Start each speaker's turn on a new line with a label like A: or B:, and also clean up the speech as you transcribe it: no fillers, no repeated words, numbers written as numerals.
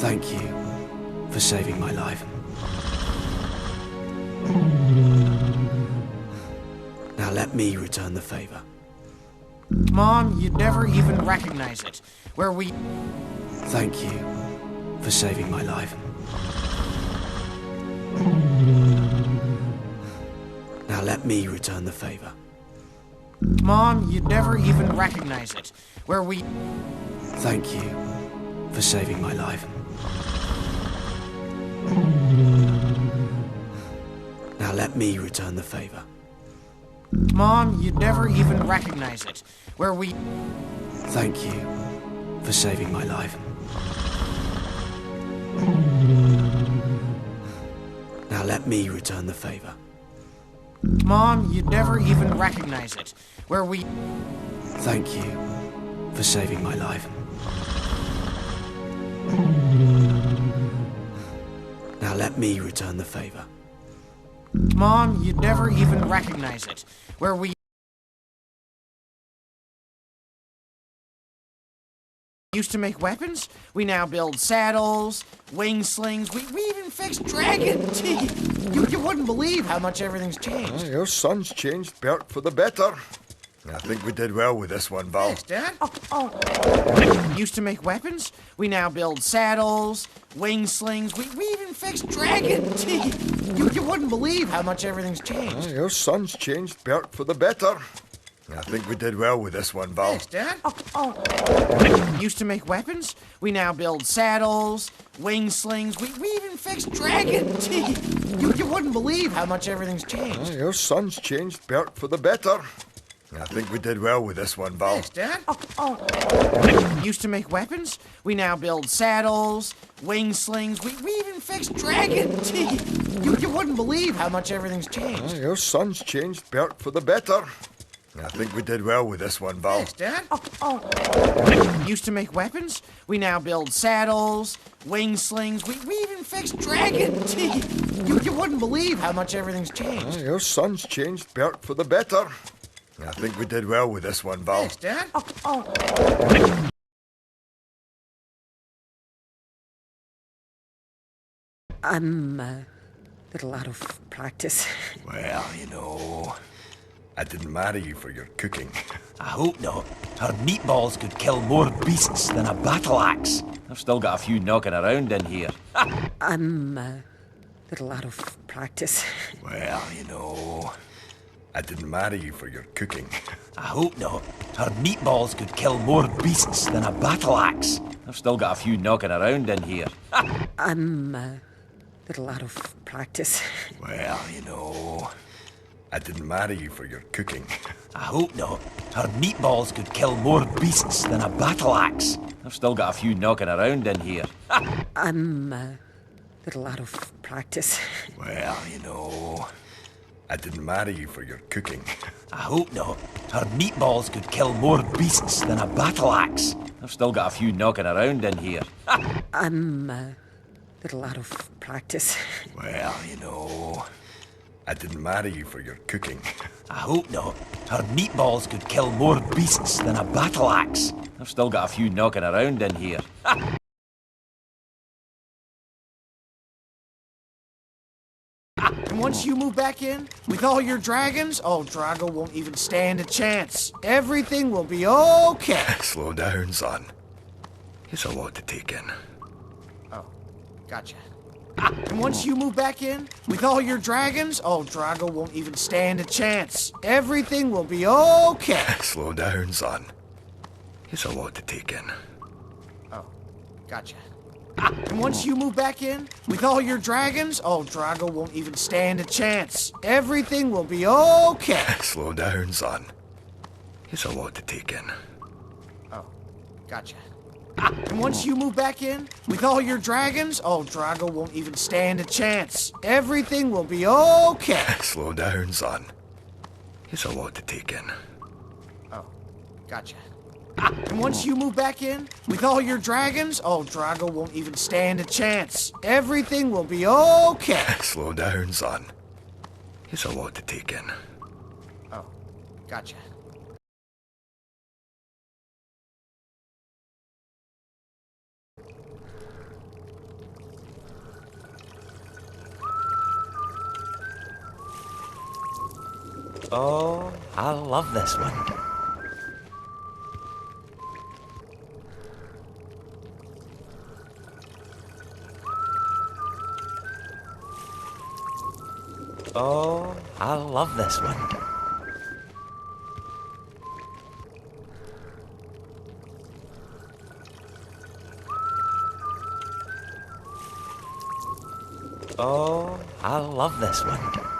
A: Thank you for saving my life. Now let me return the favor.
B: Mom, you'd never even recognize it. Where we...
A: Thank you for saving my life. Now let me return the favor.
B: Mom, you'd never even recognize it. Where we...
A: Thank you for saving my life. Now let me return the favor.
B: Mom, you'd never even recognize it. Where we...
A: Thank you for saving my life. Now let me return the favor.
B: Mom, you'd never even recognize it. Where we...
A: Thank you for saving my life. Now let me return the favor.
B: Mom, you'd never even recognize it. Where we... used to make weapons. We now build saddles, wing slings. We even fixed dragon teeth. You wouldn't believe how much everything's changed.
C: Your son's changed Bert for the better. I think we did well with this one, Val.
B: Thanks, Dad. Used to make weapons. We now build saddles, wing slings. We even fixed dragon teeth. You wouldn't believe how much everything's changed.
C: Your son's changed Bert for the better. I think we did well with this one, Val.
B: Thanks, Dad. Used to make weapons. We now build saddles, wing slings. We even fixed dragon teeth. You wouldn't believe how much everything's changed.
C: Your son's changed Bert for the better. I think we did well with this one, Val.
B: Thanks, Dad. Used to make weapons. We now build saddles, wing slings. We even fixed dragon teeth. You wouldn't believe how much everything's changed.
C: Your son's changed Bert for the better. I think we did well with this one, Val.
B: Thanks, Dad. Used to make weapons. We now build saddles, wing slings. We even fixed dragon teeth. You wouldn't believe how much everything's changed.
C: Your son's changed Bert for the better. I think we did well with this one, Val.
B: Thanks, Dad.
D: I'm a little out of practice.
C: Well, you know, I didn't marry you for your cooking.
E: I hope not. Her meatballs could kill more beasts than a battle axe. I've still got a few knocking around in here.
D: I'm a little out of practice.
C: Well, you know, I didn't marry you for your cooking.
E: I hope not. Her meatballs could kill more beasts than a battle axe. I've still got a few knocking around in here.
D: I'm a little out of practice.
C: Well, you know, I didn't marry you for your cooking.
E: I hope not. Her meatballs could kill more beasts than a battle axe. I've still got a few knocking around in here.
D: I'm a little out of practice.
C: Well, you know, I didn't marry you for your cooking.
E: I hope not. Her meatballs could kill more beasts than a battle axe. I've still got a few knocking around in here.
D: I'm a little out of practice.
C: Well, you know, I didn't marry you for your cooking.
E: I hope not. Her meatballs could kill more beasts than a battle axe. I've still got a few knocking around in here.
B: And once you move back in, with all your dragons, oh, Drago won't even stand a chance. Everything will be okay.
C: Slow down, son. It's a lot to take in.
B: Oh, gotcha. And once you move back in, with all your dragons, oh, Drago won't even stand a chance. Everything will be okay.
C: Slow down, son. It's a lot to take in.
B: Oh, gotcha. And once you move back in, with all your dragons, oh, Drago won't even stand a chance. Everything will be okay.
C: Slow down, son. It's a lot to take in.
B: Oh, gotcha. And once you move back in, with all your dragons, oh, Drago won't even stand a chance. Everything will be okay.
C: Slow down, son. It's a lot to take in.
B: Oh, gotcha. And once you move back in, with all your dragons, oh, Drago won't even stand a chance. Everything will be okay.
C: Slow down, son. It's a lot to take in.
B: Oh, gotcha.
E: Oh, I love this one. Oh, I love this one. Oh, I love this one.